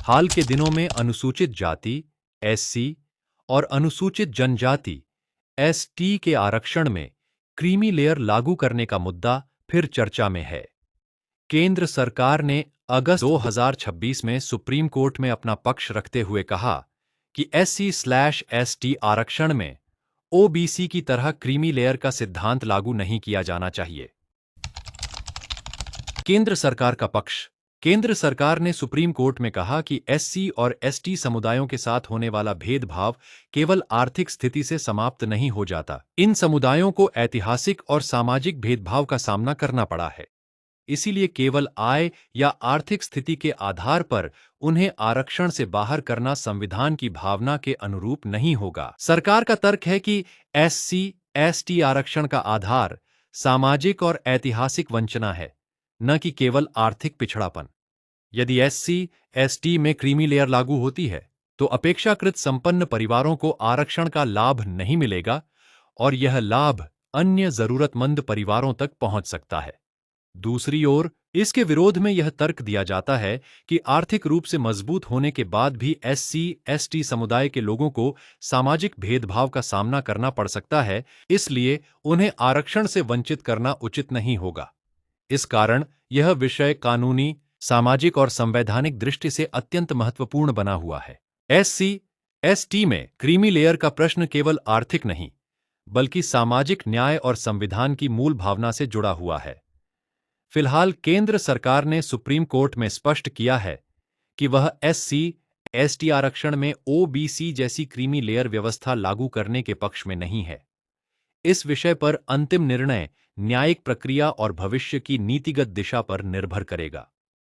हाल के दिनों में अनुसूचित जाति एससी और अनुसूचित जनजाति एसटी के आरक्षण में क्रीमी लेयर लागू करने का मुद्दा फिर चर्चा में है। केंद्र सरकार ने अगस्त 2026 में सुप्रीम कोर्ट में अपना पक्ष रखते हुए कहा कि SC/ST आरक्षण में ओबीसी की तरह क्रीमी लेयर का सिद्धांत लागू नहीं किया जाना चाहिए। केंद्र सरकार का पक्ष। केंद्र सरकार ने सुप्रीम कोर्ट में कहा कि एससी और एसटी समुदायों के साथ होने वाला भेदभाव केवल आर्थिक स्थिति से समाप्त नहीं हो जाता। इन समुदायों को ऐतिहासिक और सामाजिक भेदभाव का सामना करना पड़ा है। इसीलिए केवल आय या आर्थिक स्थिति के आधार पर उन्हें आरक्षण से बाहर करना संविधान की भावना के अनुरूप नहीं होगा। सरकार का तर्क है कि SC/ST आरक्षण का आधार सामाजिक और ऐतिहासिक वंचना है, न कि केवल आर्थिक पिछड़ापन। यदि SC/ST में क्रीमी लेयर लागू होती है, तो अपेक्षाकृत संपन्न परिवारों को आरक्षण का लाभ नहीं मिलेगा और यह लाभ अन्य जरूरतमंद परिवारों तक पहुंच सकता है। दूसरी ओर, इसके विरोध में यह तर्क दिया जाता है कि आर्थिक रूप से मजबूत होने के बाद भी SC/ST समुदाय के लोगों को सामाजिक भेदभाव का सामना करना पड़ सकता है, इसलिए उन्हें आरक्षण से वंचित करना उचित नहीं होगा। इस कारण यह विषय कानूनी, सामाजिक और संवैधानिक दृष्टि से अत्यंत महत्वपूर्ण बना हुआ है। SC/ST में क्रीमी लेयर का प्रश्न केवल आर्थिक नहीं, बल्कि सामाजिक न्याय और संविधान की मूल भावना से जुड़ा हुआ है। फिलहाल केंद्र सरकार ने सुप्रीम कोर्ट में स्पष्ट किया है कि वह SC/ST आरक्षण में ओबीसी जैसी क्रीमी लेयर व्यवस्था लागू करने के पक्ष में नहीं है। इस विषय पर अंतिम निर्णय न्यायिक प्रक्रिया और भविष्य की नीतिगत दिशा पर निर्भर करेगा।